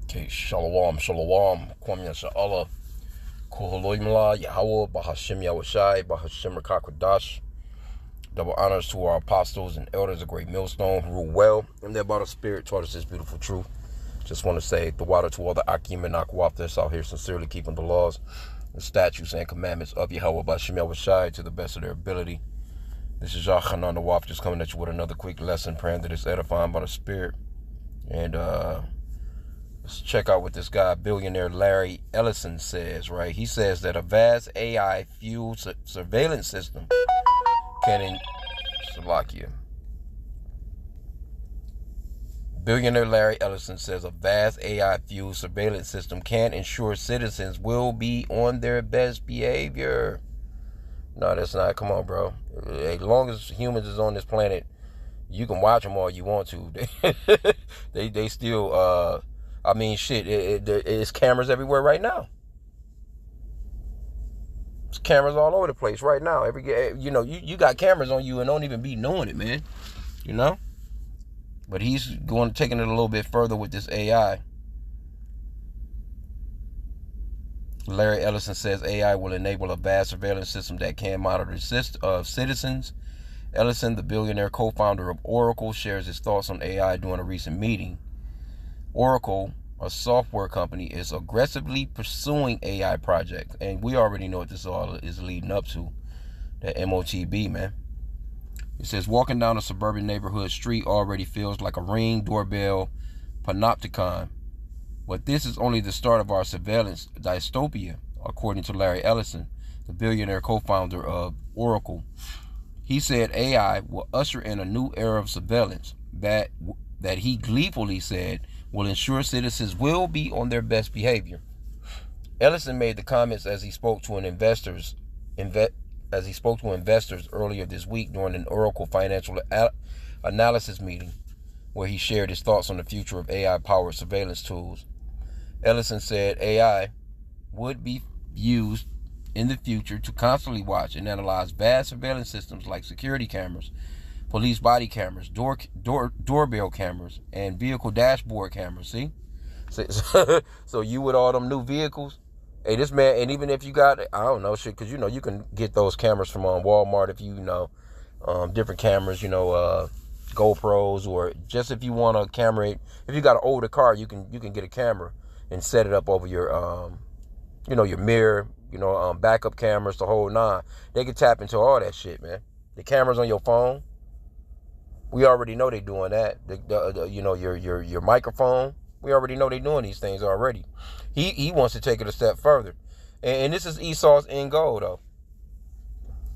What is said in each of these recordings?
Okay, shalom, shalom, kwam yasha'Allah, kuhaloimla, Yahweh, Bahashim Yahushai, Bahashim Rakakwadash. Double honors to our apostles and elders, a great millstone who rule well, and they're by the Spirit taught us this beautiful truth. Just want to say the water to all the H.I.M and Akwaf that's out here sincerely keeping the laws, the statutes, and commandments of Yahweh, Bahashim Yahushai to the best of their ability. This is H.I.M the Waf, just coming at you with another quick lesson, praying that it's edifying by the Spirit. And let's check out what this guy, Billionaire Larry Ellison, says, right? He says that a vast AI-fueled surveillance system can Billionaire Larry Ellison says a vast AI-fueled surveillance system can ensure citizens will be on their best behavior. No, that's not. Come on, bro. As long as humans is on this planet, you can watch them all you want to. They still, I mean, shit, it's cameras everywhere right now. There's cameras all over the place right now. You got cameras on you and don't even be knowing it, man. You know? But he's taking it a little bit further with this AI. Larry Ellison says AI will enable a vast surveillance system that can monitor citizens. Ellison, the billionaire co-founder of Oracle, shares his thoughts on AI during a recent meeting. Oracle, a software company, is aggressively pursuing AI projects, and we already know what this all is leading up to. That MOTB, man. It says, walking down a suburban neighborhood street already feels like a Ring doorbell panopticon. But this is only the start of our surveillance dystopia, according to Larry Ellison, the billionaire co-founder of Oracle. He said AI will usher in a new era of surveillance that he gleefully said will ensure citizens will be on their best behavior. Ellison made the comments as he spoke to investors earlier this week during an Oracle financial analysis meeting, where he shared his thoughts on the future of AI-powered surveillance tools. Ellison said AI would be used in the future to constantly watch and analyze vast surveillance systems like security cameras, police body cameras, doorbell cameras, and vehicle dashboard cameras. See? So you with all them new vehicles, hey, this man, and even if you got, I don't know, shit, because, you can get those cameras from Walmart if different cameras, GoPros, or just if you want a camera, if you got an older car, you can get a camera and set it up over your, your mirror, backup cameras, the whole nine. They can tap into all that shit, man. The cameras on your phone, we already know they doing that. Your microphone, we already know they doing these things already. He wants to take it a step further. And this is Esau's end goal, though.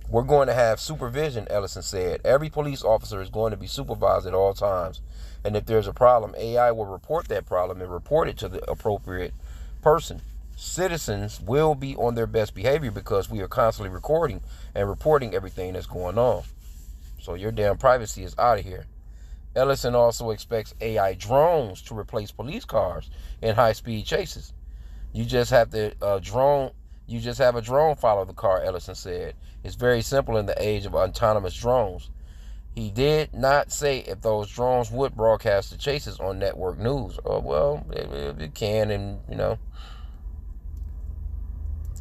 We're going to have supervision, Ellison said. Every police officer is going to be supervised at all times. And if there's a problem, AI will report that problem and report it to the appropriate person. Citizens will be on their best behavior because we are constantly recording and reporting everything that's going on. So your damn privacy is out of here. Ellison also expects AI drones to replace police cars in high-speed chases. You just have a drone follow the car, Ellison said. It's very simple in the age of autonomous drones. He did not say if those drones would broadcast the chases on network news. Well, it can, and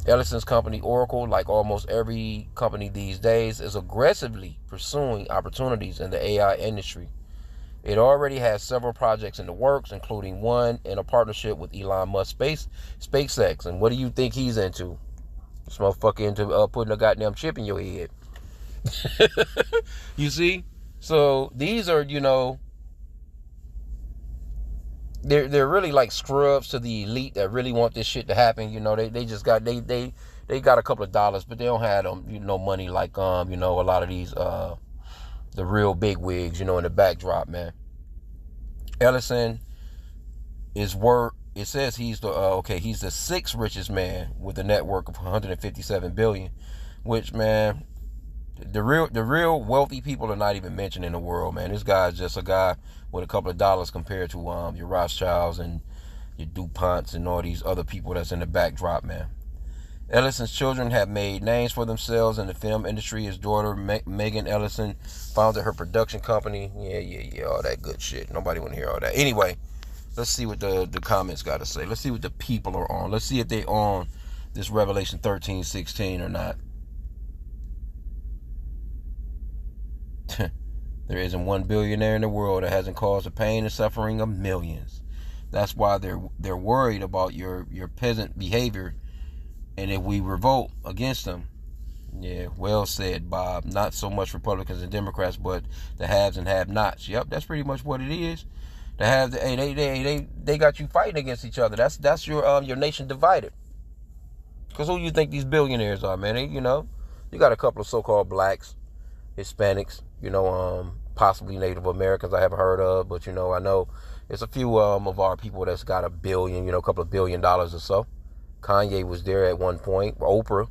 Ellison's company, Oracle, like almost every company these days, is aggressively pursuing opportunities in the AI industry. It already has several projects in the works, including one in a partnership with Elon Musk SpaceX. And what do you think he's into? This motherfucker into putting a goddamn chip in your head. You see? So these are, they're really like scrubs to the elite that really want this shit to happen. They just got they got a couple of dollars, but they don't have money like a lot of these the real big wigs, in the backdrop, man. Ellison it says he's the sixth richest man with a net worth of $157 billion, which, man, the real wealthy people are not even mentioned in the world, man. This guy's just a guy with a couple of dollars compared to your Rothschilds and your DuPonts and all these other people that's in the backdrop, man. Ellison's children have made names for themselves in the film industry. His daughter, Megan Ellison, founded her production company. Yeah, all that good shit. Nobody want to hear all that. Anyway, Let's see what the comments got to say. Let's see what the people are on. Let's see if they on this Revelation 13:16 or not. There isn't one billionaire in the world that hasn't caused the pain and suffering of millions. That's why they're worried about your peasant behavior, and if we revolt against them. Yeah, well said, Bob. Not so much Republicans and Democrats, but the haves and have-nots. Yep, that's pretty much what it is. The haves, they got you fighting against each other. That's your nation divided. Because who you think these billionaires are, man? You got a couple of so-called blacks, Hispanics, possibly Native Americans I haven't heard of, but I know it's a few of our people that's got a billion, a couple of $1 billion or so. Kanye was there at one point. Oprah.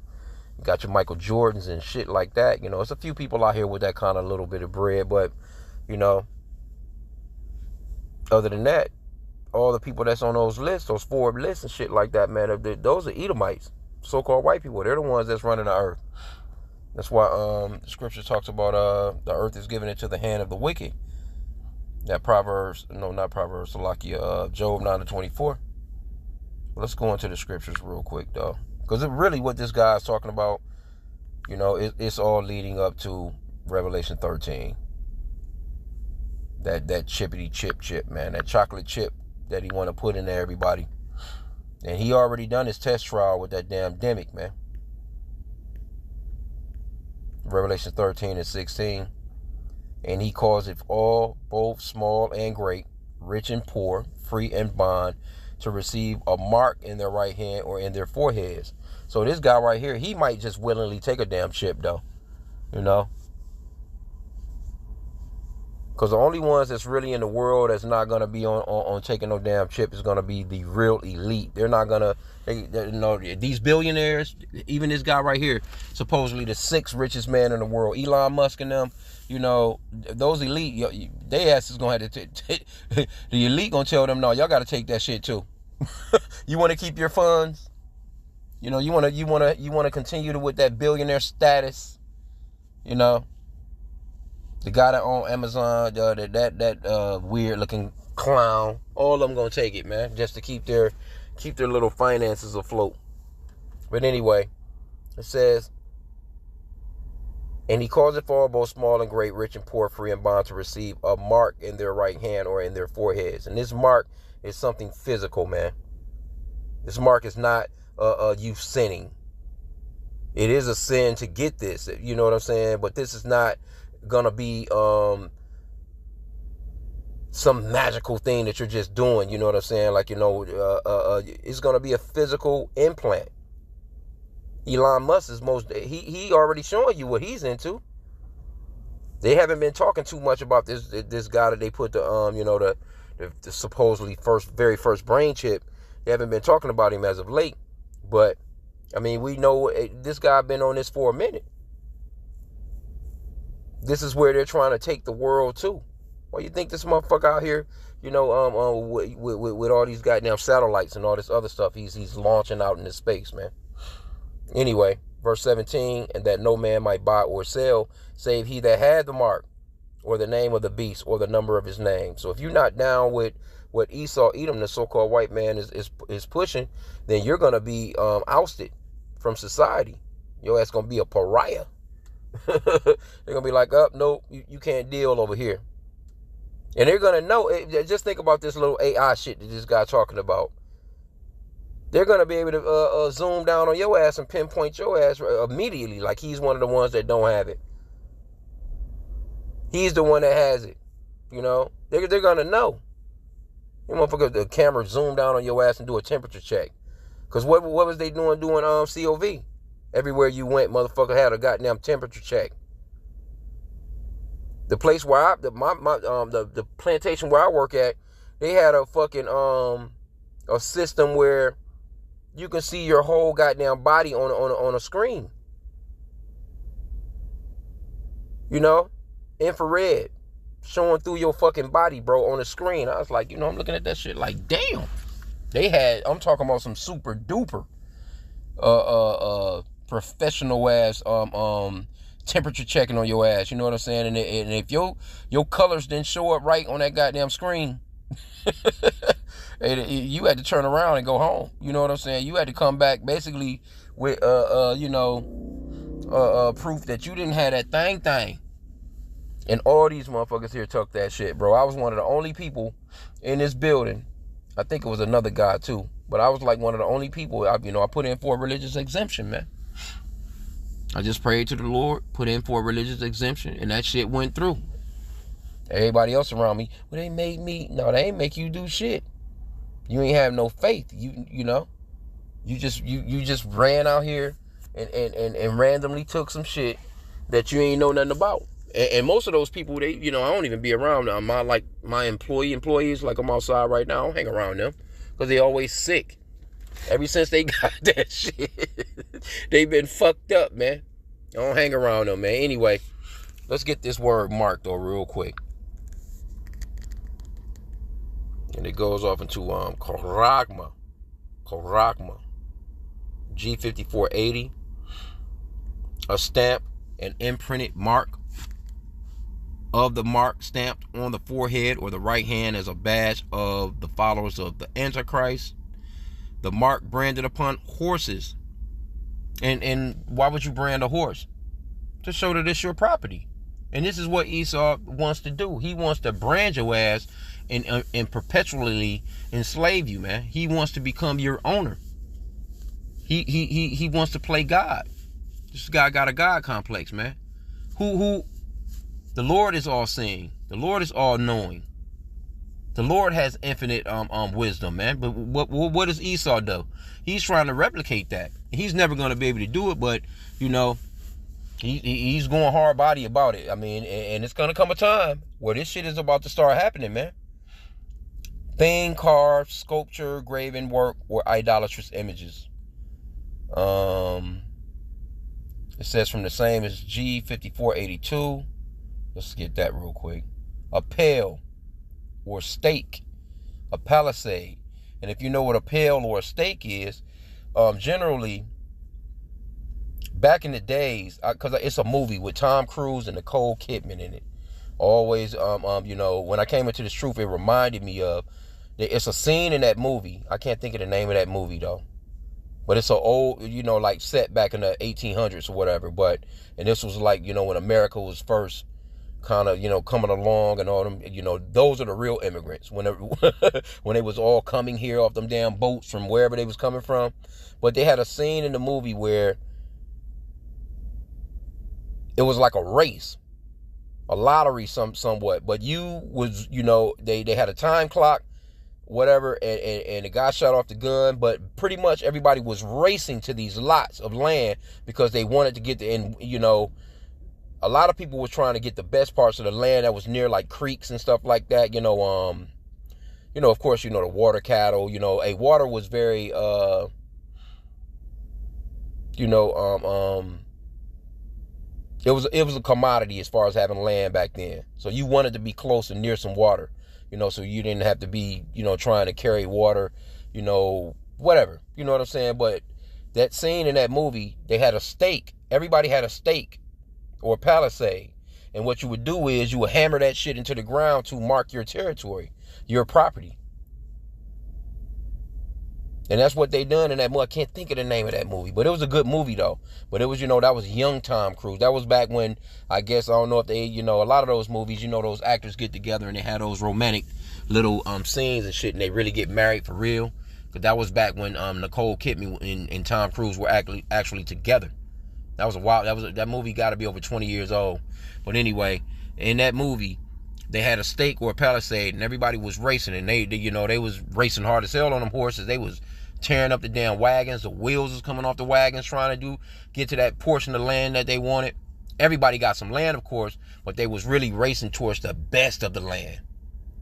You got your Michael Jordans and shit like that. It's a few people out here with that kind of little bit of bread, but other than that, all the people that's on those lists, those Forbes lists and shit like that, man, those are Edomites, so-called white people. They're the ones that's running the earth. That's why the scripture talks about the earth is given into the hand of the wicked. That Proverbs, no, not Proverbs, Salakia, Job 9:24. Let's go into the scriptures real quick, though. Because really what this guy is talking about, it's all leading up to Revelation 13. That chippity chip, man. That chocolate chip that he want to put in there, everybody. And he already done his test trial with that damn demic, man. Revelation 13:16. And he calls it all, both small and great, rich and poor, free and bond, to receive a mark in their right hand or in their foreheads. So this guy right here, he might just willingly take a damn chip, though. Because the only ones that's really in the world that's not going to be on taking no damn chip is going to be the real elite. They're not going to, these billionaires, even this guy right here, supposedly the 6th richest man in the world, Elon Musk and them, those elite, they ass is going to have to, the elite going to tell them, no, y'all got to take that shit too. You want to keep your funds? You want to continue with that billionaire status, The guy that own Amazon, that weird looking clown, all of them gonna take it, man, just to keep their little finances afloat. But anyway, it says, and he calls it for all, both small and great, rich and poor, free and bond, to receive a mark in their right hand or in their foreheads. And this mark is something physical, man. This mark is not you sinning. It is a sin to get this, you know what I'm saying? But this is not gonna be some magical thing that you're just doing, you know what I'm saying? Like, it's gonna be a physical implant. Elon Musk is he already showing you what he's into. They haven't been talking too much about this guy that they put the supposedly very first brain chip. They haven't been talking about him as of late, but I mean, we know this guy been on this for a minute. This is where they're trying to take the world to. Well, you think this motherfucker out here, with all these goddamn satellites and all this other stuff he's launching out into space, man. Anyway, verse 17, and that no man might buy or sell, save he that had the mark, or the name of the beast, or the number of his name. So if you're not down with what Edom, the so-called white man, is pushing, then you're gonna be ousted from society. Your ass gonna be a pariah. They're gonna be like, no, you can't deal over here. And they're gonna know. Just think about this little AI shit that this guy talking about. They're gonna be able to zoom down on your ass and pinpoint your ass immediately, like he's one of the ones that don't have it. He's the one that has it. They're gonna know. You motherfucker, the camera zoom down on your ass and do a temperature check. Cause what was they doing COV? Everywhere you went, motherfucker had a goddamn temperature check. The place where the plantation where I work at, they had a fucking a system where you can see your whole goddamn body on a screen. Infrared showing through your fucking body, bro, on the screen. I was like, I'm looking at that shit like, damn. I'm talking about some super duper professional ass temperature checking on your ass, you know what I'm saying? And if your colors didn't show up right on that goddamn screen, And you had to turn around and go home. You know what I'm saying? You had to come back basically with proof that you didn't have that thing. And all these motherfuckers here took that shit, bro. I was one of the only people in this building. I think it was another guy too, but I was like one of the only people. I put in for a religious exemption, man. I just prayed to the Lord, put in for a religious exemption, and that shit went through. Everybody else around me, well, they made me. No, they ain't make you do shit. You ain't have no faith. You just ran out here and randomly took some shit that you ain't know nothing about. And most of those people, they, I don't even be around them. My employees, like I'm outside right now, I don't hang around them because they always sick. Ever since they got that shit, they been fucked up, man. I don't hang around them, man. Anyway, let's get this word marked though real quick. And it goes off into Koragma. G5480. A stamp, an imprinted mark of the mark stamped on the forehead or the right hand as a badge of the followers of the Antichrist. The mark branded upon horses. And why would you brand a horse? To show that it's your property. And this is what Esau wants to do. He wants to brand your ass and perpetually enslave you, man. He wants to become your owner. He wants to play God. This guy got a God complex, man. Who the Lord is all seeing. The Lord is all knowing. The Lord has infinite wisdom, man. But what does Esau do? He's trying to replicate that. He's never going to be able to do it, but he's going hard body about it. I mean, and it's going to come a time where this shit is about to start happening, man. Thing, carved, sculpture, graven work, or idolatrous images. It says from the same as G5482. Let's get that real quick. A pale or stake, a palisade. And if you know what a pale or a stake is, generally, back in the days, because it's a movie with Tom Cruise and Nicole Kidman in it. Always, when I came into this truth, it reminded me of, it's a scene in that movie. I can't think of the name of that movie, though. But it's an old, like set back in the 1800s or whatever. And this was like, when America was first kind of, coming along and all them, those are the real immigrants. When they was all coming here off them damn boats from wherever they was coming from. But they had a scene in the movie where it was like a race, a lottery somewhat. But you was, they had a time clock, whatever, and the guy shot off the gun, but pretty much everybody was racing to these lots of land because they wanted to get the, and a lot of people were trying to get the best parts of the land that was near like creeks and stuff like that, of course, the water cattle, water was very, it was a commodity as far as having land back then. So you wanted to be close and near some water. So you didn't have to be, trying to carry water, whatever. You know what I'm saying? But that scene in that movie, they had a stake. Everybody had a stake or a palisade. And what you would do is you would hammer that shit into the ground to mark your territory, your property. And that's what they done in that movie. I can't think of the name of that movie, but it was a good movie though. But it was, that was young Tom Cruise. That was back when, I guess, I don't know if they, a lot of those movies, those actors get together and they had those romantic little scenes and shit, and they really get married for real. But that was back when Nicole Kidman and Tom Cruise were actually together. That was a while. That movie got to be over 20 years old. But anyway, in that movie, they had a stake or a palisade, and everybody was racing, and they was racing hard as hell on them horses. They was tearing up the damn wagons. The wheels was coming off the wagons, trying to get to that portion of land that they wanted. Everybody got some land, of course, but they was really racing towards the best of the land.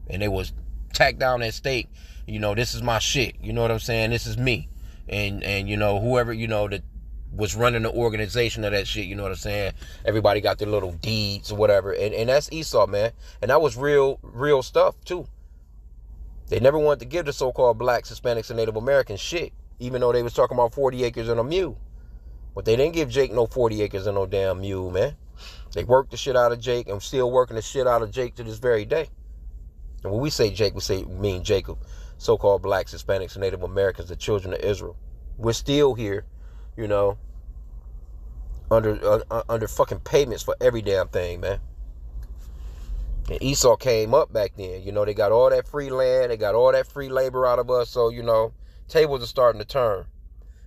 And they was tacked down that stake. This is my shit. You know what I'm saying? This is me. And whoever, that was running the organization of that shit, you know what I'm saying? Everybody got their little deeds or whatever. And that's Esau, man. And that was real stuff, too. They never wanted to give the so-called blacks, Hispanics, and Native Americans shit, even though they was talking about 40 acres and a mule. But they didn't give Jake no 40 acres and no damn mule, man. They worked the shit out of Jake and still working the shit out of Jake to this very day. And when we say Jake, we mean Jacob, so-called blacks, Hispanics, and Native Americans, the children of Israel. We're still here, you know, under fucking payments for every damn thing, man. And Esau came up back then. You know, they got all that free land. They got all that free labor out of us. So, you know, tables are starting to turn.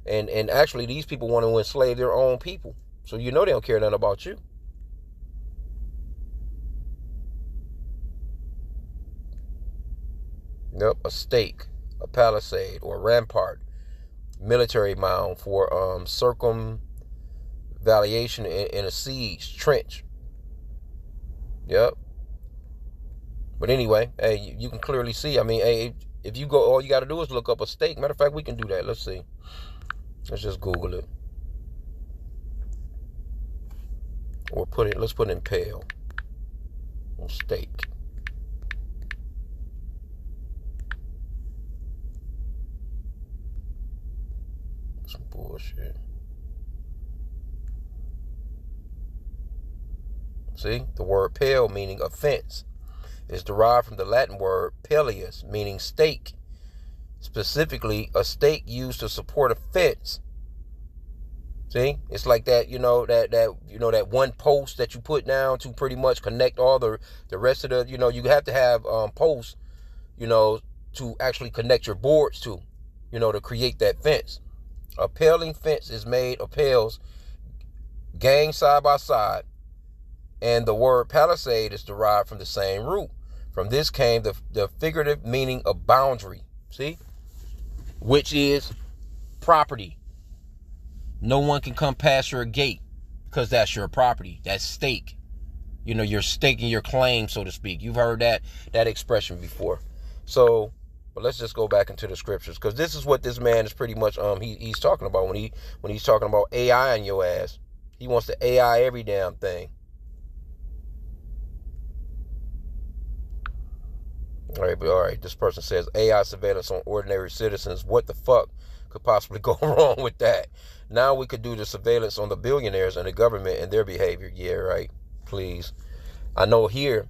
And actually, these people want to enslave their own people. So, you know, they don't care nothing about you. Yep, a stake, a palisade, or rampart, military mound for circumvallation in a siege trench. Yep. But anyway, hey, you can clearly see. I mean, hey, if you go, all you got to do is look up a stake. Matter of fact, we can do that. Let's see. Let's just Google it. Or let's put in pale. Or stake. Some bullshit. See, the word pale meaning offense is derived from the Latin word peleus, meaning stake. Specifically, a stake used to support a fence. See, it's like that, that one post that you put down to pretty much connect all the rest of the, you have to have posts, to actually connect your boards to, to create that fence. A paling fence is made of pales, gang side by side, and the word palisade is derived from the same root. From this came the figurative meaning of boundary, see, which is property. No one can come past your gate because that's your property. That's stake. You're staking your claim, so to speak. You've heard that expression before. So, but let's just go back into the scriptures, because this is what this man is pretty much he's talking about when he's talking about AI in your ass. He wants to AI every damn thing. All right. This person says AI surveillance on ordinary citizens. What the fuck could possibly go wrong with that? Now we could do the surveillance on the billionaires and the government and their behavior. Yeah, right. Please. I know here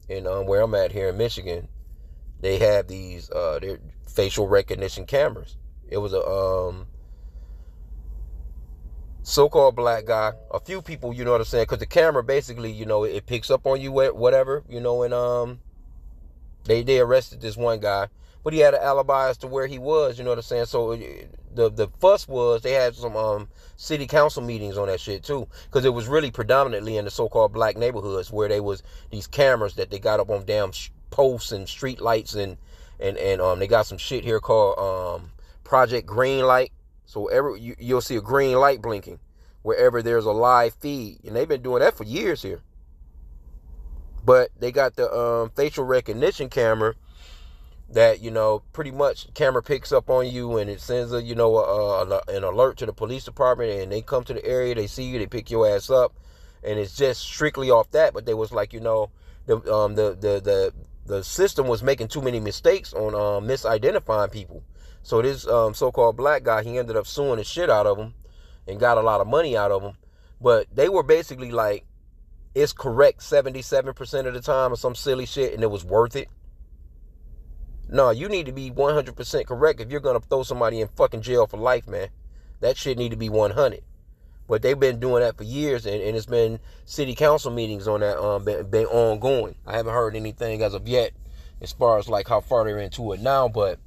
in where I'm at here in Michigan, they have these their facial recognition cameras. It was a so-called black guy. A few people, you know what I'm saying? Because the camera basically, it picks up on you, whatever, and they arrested this one guy, but he had an alibi as to where he was, you know what I'm saying? So the fuss was they had some city council meetings on that shit too, because it was really predominantly in the so-called black neighborhoods where they was these cameras that they got up on damn posts and street lights, and they got some shit here called Project Green Light. So you'll see a green light blinking wherever there's a live feed, and they've been doing that for years here. But they got the facial recognition camera that, pretty much camera picks up on you and it sends an alert to the police department, and they come to the area, they see you, they pick your ass up, and it's just strictly off that. But they was like, the system was making too many mistakes on misidentifying people. So this so-called black guy, he ended up suing the shit out of them and got a lot of money out of them. But they were basically like, it's correct 77% of the time or some silly shit, and it was worth it. No, you need to be 100% correct if you're going to throw somebody in fucking jail for life, man. That shit need to be 100. But they've been doing that for years, and it's been city council meetings on that, been ongoing. I haven't heard anything as of yet as far as like how far they're into it now, but,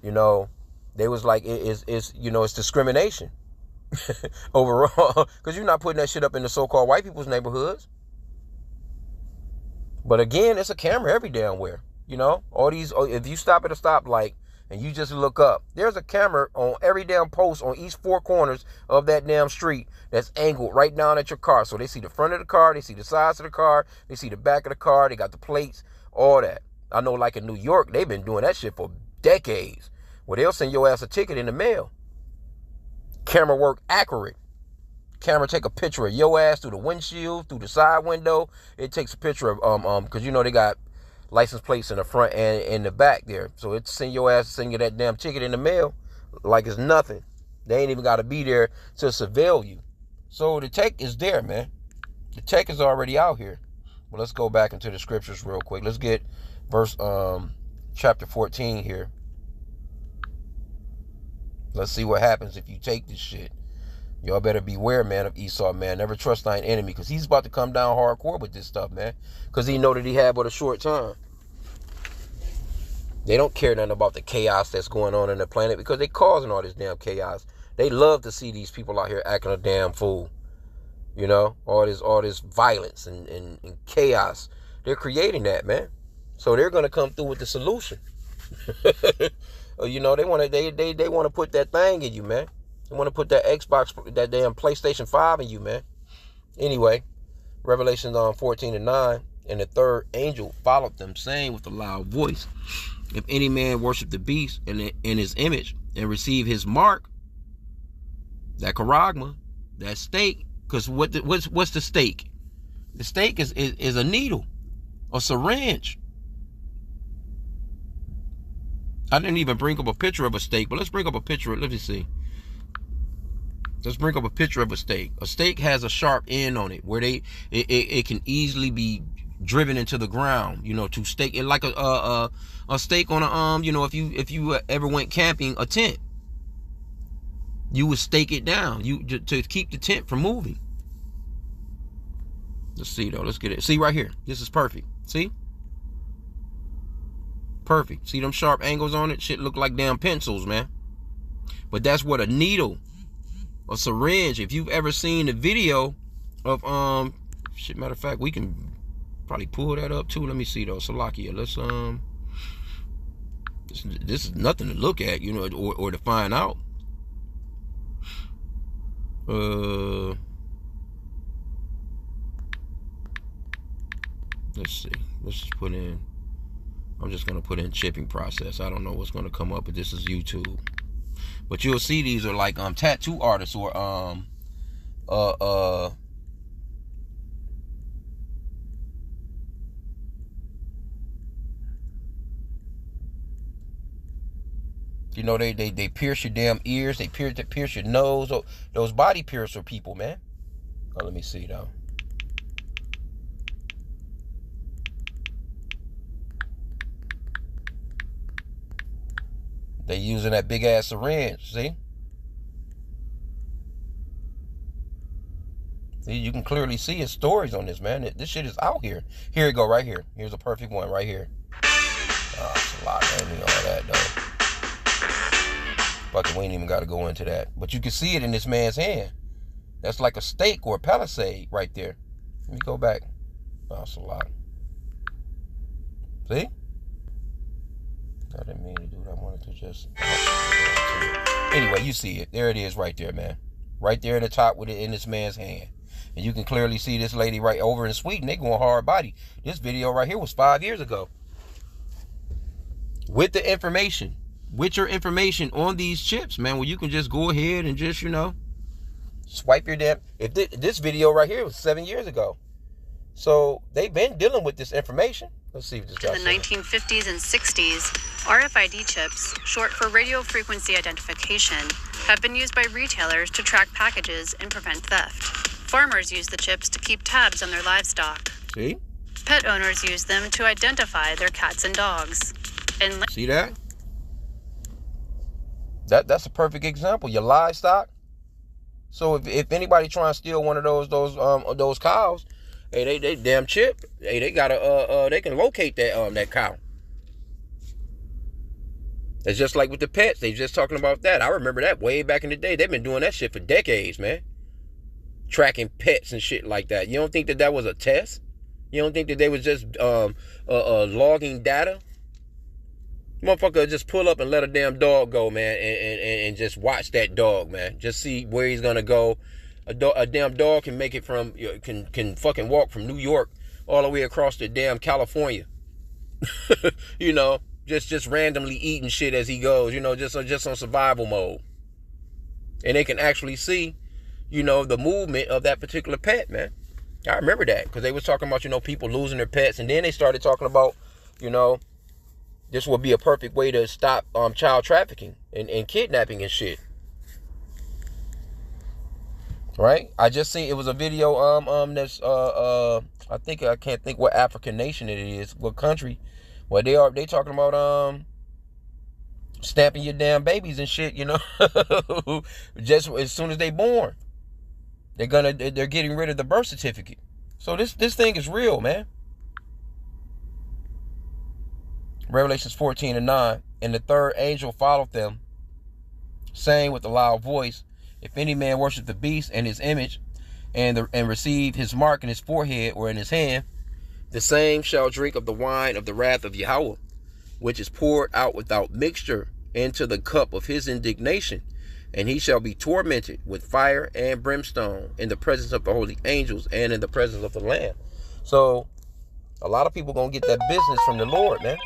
they was like, it's discrimination overall, because you're not putting that shit up in the so-called white people's neighborhoods. But again, it's a camera every damn where. All these, if you stop at a stoplight and you just look up, there's a camera on every damn post on each four corners of that damn street that's angled right down at your car. So they see the front of the car, they see the sides of the car, they see the back of the car, they got the plates, all that. I know like in New York, they've been doing that shit for decades, where they'll send your ass a ticket in the mail. Camera work accurate. Camera take a picture of your ass through the windshield, through the side window. It takes a picture of because they got license plates in the front and in the back there. So it send you that damn ticket in the mail like it's nothing. They ain't even got to be there to surveil you. So the tech is there, man. The tech is already out here. But let's go back into the scriptures real quick. Let's get verse chapter 14 here. Let's see what happens if you take this shit. Y'all better beware, man, of Esau, man. Never trust thine enemy, because he's about to come down hardcore with this stuff, man. Because he know that he had but a short time. They don't care nothing about the chaos that's going on in the planet, because they causing all this damn chaos. They love to see these people out here acting a damn fool. You know, all this violence and chaos. They're creating that, man. So they're gonna come through with the solution. You know, they want to put that thing in you, man. They want to put that Xbox, that damn PlayStation 5 in you, man. Anyway, Revelation 14:9, and the third angel followed them, saying with a loud voice, if any man worship the beast in his image and receive his mark, that charagma, that stake, because what's the stake? The stake is a needle, a syringe. I didn't even bring up a picture of a stake, but let's bring up a picture. Let me see. Let's bring up a picture of a stake. A stake has a sharp end on it, where it can easily be driven into the ground. You know, to stake it like a stake on a you know, if you ever went camping, a tent, you would stake it down to keep the tent from moving. Let's see though. Let's get it. See right here. This is perfect. See. Perfect. See them sharp angles on it? Shit look like damn pencils, man. But that's what a needle, a syringe. If you've ever seen the video of shit, matter of fact, we can probably pull that up too. Let me see though. Salakia. Let's this is nothing to look at, you know, or to find out. Let's see. Let's just put in. I'm just going to put in chipping process. I don't know what's going to come up, but this is YouTube. But you'll see these are like tattoo artists or you know, they pierce your damn ears, they pierce your nose. Those body piercer people, man. Oh, let me see though. They using that big ass syringe, see? See, you can clearly see his stories on this, man. This shit is out here. Here you go, right here. Here's a perfect one, right here. Oh, it's a lot, man. Ain't all that, though. Fuck it, we ain't even got to go into that. But you can see it in this man's hand. That's like a stake or a palisade right there. Let me go back. Oh, it's a lot. See? I didn't mean to do that. I wanted to just... Anyway, you see it. There it is right there, man. Right there at the top with it in this man's hand. And you can clearly see this lady right over in Sweden. They going hard body. This video right here was 5 years ago. With the information. With your information on these chips, man. Where you can just go ahead and just, you know, swipe your damn... If this video right here was 7 years ago. So they've been dealing with this information. Let's see if this guy. In the 1950s and 60s, RFID chips, short for radio frequency identification, have been used by retailers to track packages and prevent theft. Farmers use the chips to keep tabs on their livestock. See? Pet owners use them to identify their cats and dogs. And see that? That's a perfect example. Your livestock. So if anybody trying to steal one of those cows, hey, they damn chip. Hey, they gotta they can locate that cow. It's just like with the pets. They just talking about that. I remember that way back in the day. They've been doing that shit for decades, man. Tracking pets and shit like that. You don't think that was a test? You don't think that they was just logging data? Motherfucker just pull up and let a damn dog go, man, and just watch that dog, man. Just see where he's gonna go. A damn dog can make it from can fucking walk from New York all the way across to damn California. You know, just randomly eating shit as he goes, you know, just on survival mode. And they can actually see, you know, the movement of that particular pet, man. I remember that because they was talking about, you know, people losing their pets, and then they started talking about, you know, this would be a perfect way to stop child trafficking and kidnapping and shit. Right? I just seen it was a video that's I can't think what African nation it is, what country, Well, they talking about stamping your damn babies and shit, just as soon as they born. They're getting rid of the birth certificate. So this thing is real, man. Revelations 14:9. And the third angel followed them, saying with a loud voice, if any man worship the beast and his image, and receive his mark in his forehead or in his hand, the same shall drink of the wine of the wrath of Yahweh, which is poured out without mixture into the cup of his indignation, and he shall be tormented with fire and brimstone in the presence of the holy angels and in the presence of the Lamb. So a lot of people gonna get that business from the Lord, man.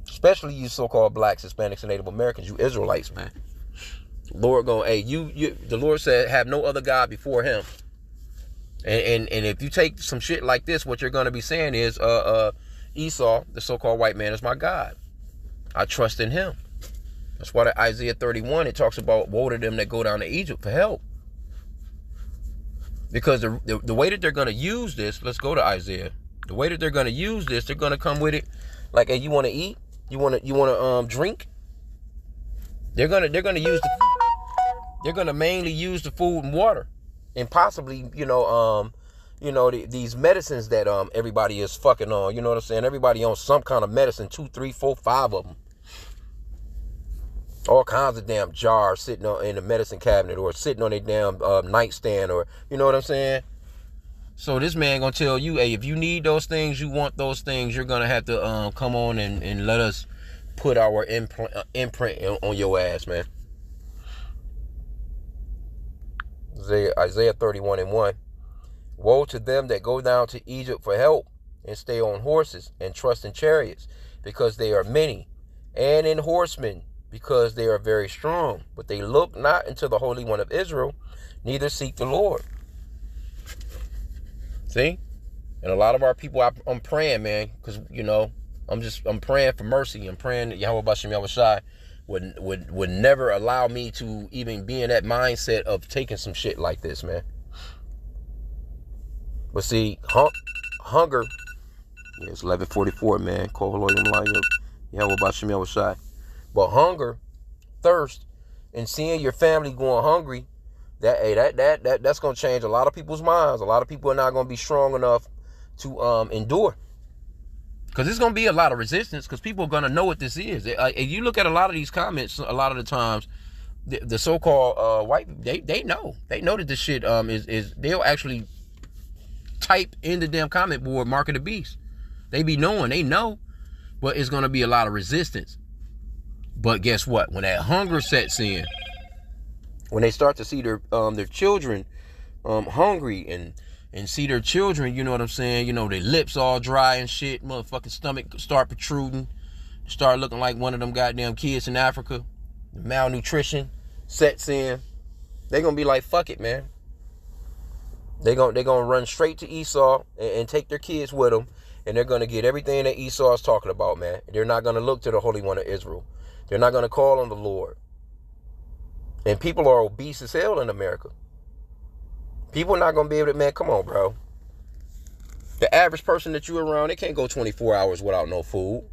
Especially you so-called blacks, Hispanics, and Native Americans, you Israelites, man. Lord going, hey, the Lord said, have no other God before him. And if you take some shit like this, what you're going to be saying is, Esau, the so-called white man, is my God. I trust in him. That's why Isaiah 31, it talks about woe to them that go down to Egypt for help. Because the way that they're going to use this, let's go to Isaiah. The way that they're going to use this, they're going to come with it like, hey, you want to eat? You want to drink? They're going to mainly use the food and water, and possibly, these medicines that everybody is fucking on. You know what I'm saying? Everybody on some kind of medicine, 2, 3, 4, 5 of them. All kinds of damn jars sitting in the medicine cabinet or sitting on a damn nightstand, or you know what I'm saying? So this man gonna tell you, hey, if you need those things, you want those things, you're gonna have to come on and let us put our imprint on your ass, man. Isaiah 31:1. Woe to them that go down to Egypt for help, and stay on horses, and trust in chariots, because they are many, and in horsemen, because they are very strong. But they look not into the Holy One of Israel, neither seek the Lord. See? And a lot of our people, I'm praying, man, because, I'm praying for mercy. I'm praying that Yahweh Bashem Yahushai would never allow me to even be in that mindset of taking some shit like this, man. But see, hunger, it's 11:44, man. Yahweh Bashem Yahushai. But hunger, thirst, and seeing your family going hungry, that's gonna change a lot of people's minds. A lot of people are not gonna be strong enough to endure. Because there's going to be a lot of resistance, because people are going to know what this is. If you look at a lot of these comments, a lot of the times, the so-called white, they know. They know that this shit is they'll actually type in the damn comment board, Mark of the Beast. They be knowing, they know, but it's going to be a lot of resistance. But guess what? When that hunger sets in, when they start to see their children hungry and see their children, you know what I'm saying, their lips all dry and shit, motherfucking stomach start protruding, start looking like one of them goddamn kids in Africa, malnutrition sets in, they're gonna be like, fuck it, man. They're gonna run straight to Esau and take their kids with them, and they're gonna get everything that Esau is talking about, man. They're not gonna look to the Holy One of Israel. They're not gonna call on the Lord. And people are obese as hell in America. People are not going to be able to, man, come on, bro. The average person that you're around, they can't go 24 hours without no food,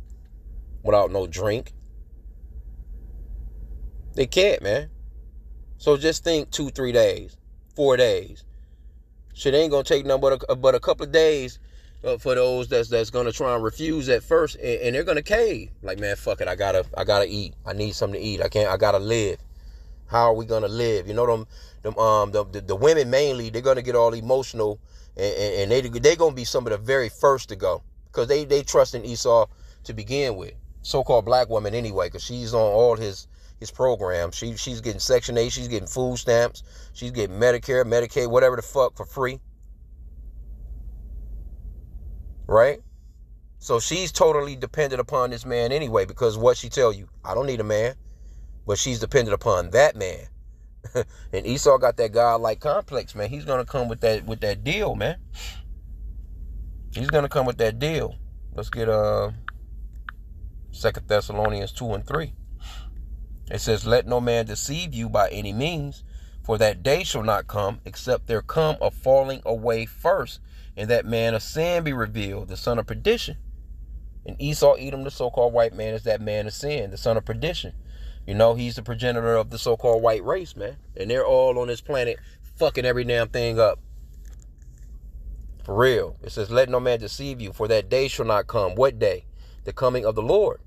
without no drink. They can't, man. So just think 2, 3 days, 4 days. Shit ain't going to take nothing but a couple of days for those that's going to try and refuse at first, and they're going to cave. Like, man, fuck it, I gotta eat. I need something to eat. I gotta live. How are we gonna live? The women mainly, they're gonna get all emotional, and they gonna be some of the very first to go, because they trust in Esau to begin with. So-called black woman anyway, because she's on all his programs. She's getting Section 8, she's getting food stamps, she's getting Medicare, Medicaid, whatever the fuck, for free. Right? So she's totally dependent upon this man anyway, because what she tell you, I don't need a man. But she's dependent upon that man. And Esau got that God-like complex, man. He's going to come with that deal, man. He's going to come with that deal. Let's get 2 Thessalonians 2:3. It says, let no man deceive you by any means, for that day shall not come, except there come a falling away first, and that man of sin be revealed, the son of perdition, And Esau, Edom, the so-called white man, is that man of sin, the son of perdition. You know, he's the progenitor of the so-called white race, man. And they're all on this planet fucking every damn thing up. For real. It says, let no man deceive you, for that day shall not come. What day? The coming of the Lord.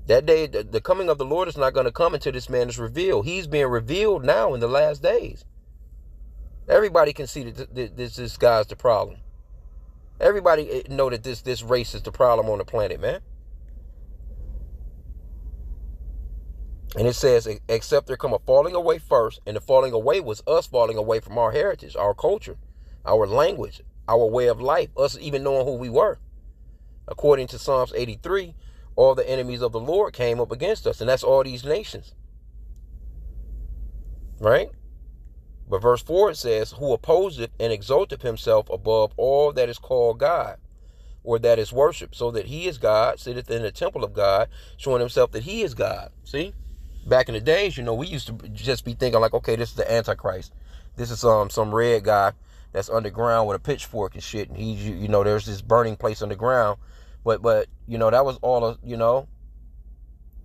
That day, the coming of the Lord is not going to come until this man is revealed. He's being revealed now in the last days. Everybody can see that this guy's the problem. Everybody know that this race is the problem on the planet, man. And it says, except there come a falling away first, and the falling away was us falling away from our heritage, our culture, our language, our way of life, us even knowing who we were. According to Psalms 83, all the enemies of the Lord came up against us, and that's all these nations. Right? But verse 4, it says, who opposeth and exalteth himself above all that is called God, or that is worshipped, so that he is God, sitteth in the temple of God, showing himself that he is God. See? Back in the days, we used to just be thinking like, okay, this is the Antichrist. This is some red guy that's underground with a pitchfork and shit. And he's, there's this burning place underground. But that was all,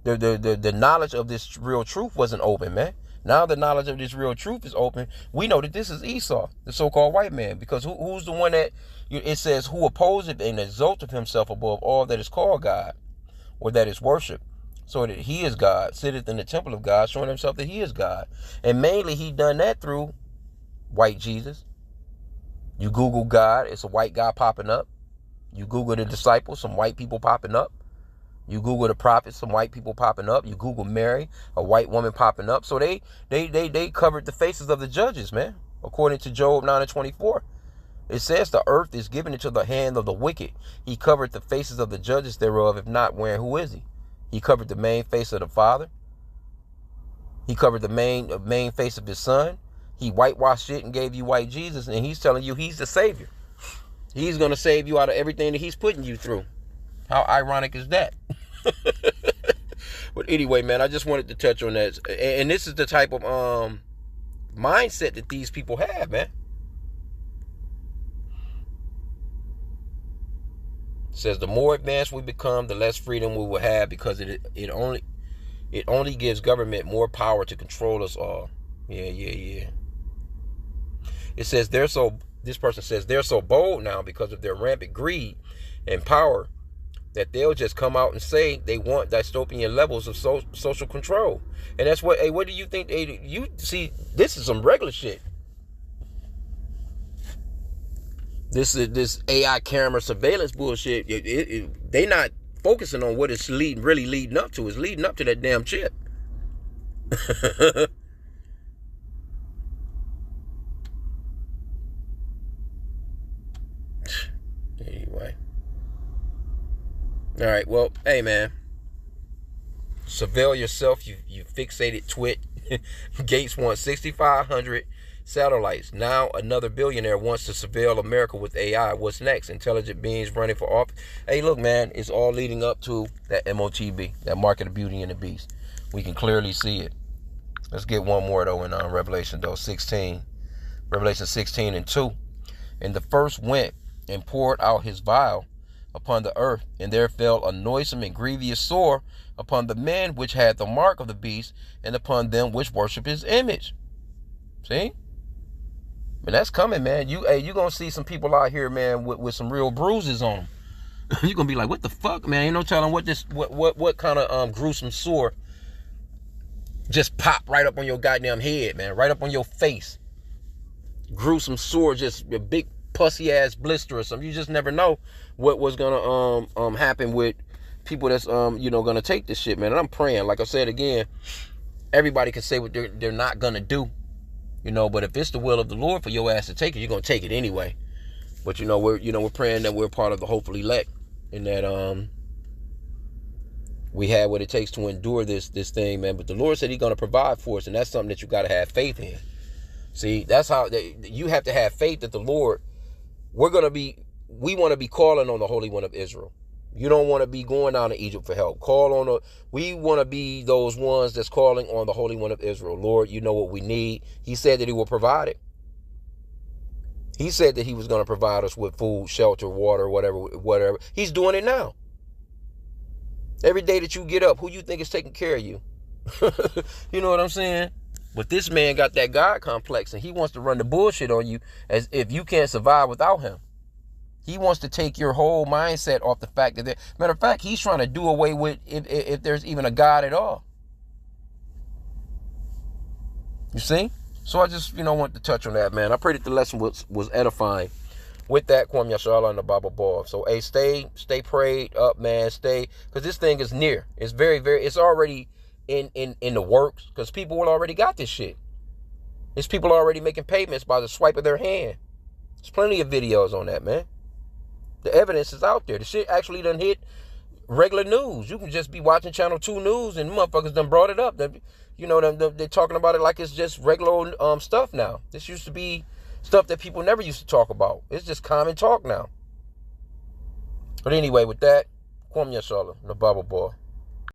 the knowledge of this real truth wasn't open, man. Now the knowledge of this real truth is open. We know that this is Esau, the so-called white man, because who's the one that, it says, who opposeth and exalteth himself above all that is called God, or that is worshipped, so that he is God, sitteth in the temple of God, showing himself that he is God. And mainly he done that through white Jesus. You Google God, it's a white guy popping up. You Google the disciples, some white people popping up. You Google the prophets, some white people popping up. You Google Mary, a white woman popping up. So they covered the faces of the judges, man. According to Job 9:24, it says the earth is given into the hand of the wicked. He covered the faces of the judges thereof. If not, wherein who is he? He covered the main face of the Father. He covered the main face of his Son. He whitewashed it and gave you white Jesus, and he's telling you he's the Savior. He's going to save you out of everything that he's putting you through. How ironic is that? But anyway, man, I just wanted to touch on that. And this is the type of mindset that these people have, man. It says the more advanced we become, the less freedom we will have, because it only gives government more power to control us all. Yeah. It says this person says they're so bold now because of their rampant greed and power that they'll just come out and say they want dystopian levels of social control. And that's what do you think you see? This is some regular shit. This AI camera surveillance bullshit. They not focusing on what it's really leading up to. It's leading up to that damn chip. Anyway. All right. Well, hey, man. Surveil yourself. You fixated twit. Gates wants 6,500 satellites. Now another billionaire wants to surveil America with AI. What's next? Intelligent beings running for office. Hey, look, man. It's all leading up to that MOTB, that mark of the beauty and the beast. We can clearly see it. Let's get one more, though, in Revelation, though. 16. Revelation 16:2. And the first went and poured out his vial upon the earth, and there fell a noisome and grievous sore upon the men which had the mark of the beast, and upon them which worship his image. See? But that's coming, man. You gonna see some people out here, man, with some real bruises on them. You're gonna be like, what the fuck, man? Ain't no telling what kind of gruesome sore just pop right up on your goddamn head, man, right up on your face. Gruesome sore, just a big pussy ass blister or something. You just never know what was gonna happen with people that's gonna take this shit, man. And I'm praying, like I said again, everybody can say what they're not gonna do, but if it's the will of the Lord for your ass to take it, you're gonna take it anyway. But we're praying that we're part of the hopeful elect, and that we have what it takes to endure this thing, man. But the Lord said he's gonna provide for us, and that's something that you gotta have faith in. See, that's how you have to have faith that the Lord, we want to be calling on the Holy One of Israel. You don't want to be going down to Egypt for help. We want to be those ones that's calling on the Holy One of Israel. Lord, you know what we need. He said that he will provide it. He said that he was going to provide us with food, shelter, water, whatever. He's doing it now. Every day that you get up, who you think is taking care of you? You know what I'm saying? But this man got that God complex, and he wants to run the bullshit on you as if you can't survive without him. He wants to take your whole mindset off the fact that, matter of fact, he's trying to do away with if there's even a God at all. You see? So I just, want to touch on that, man. I pray that the lesson was edifying. With that, Kwam Yashala and the Bible Ball. So, hey, stay prayed up, man. Because this thing is near. It's very, very, it's already in the works, because people will already got this shit. There's people already making payments by the swipe of their hand. There's plenty of videos on that, man. The evidence is out there. The shit actually done hit regular news. You can just be watching Channel 2 News and motherfuckers done brought it up. They're talking about it like it's just regular stuff now. This used to be stuff that people never used to talk about. It's just common talk now. But anyway, with that, Kwam Yashala, the Bible Boy.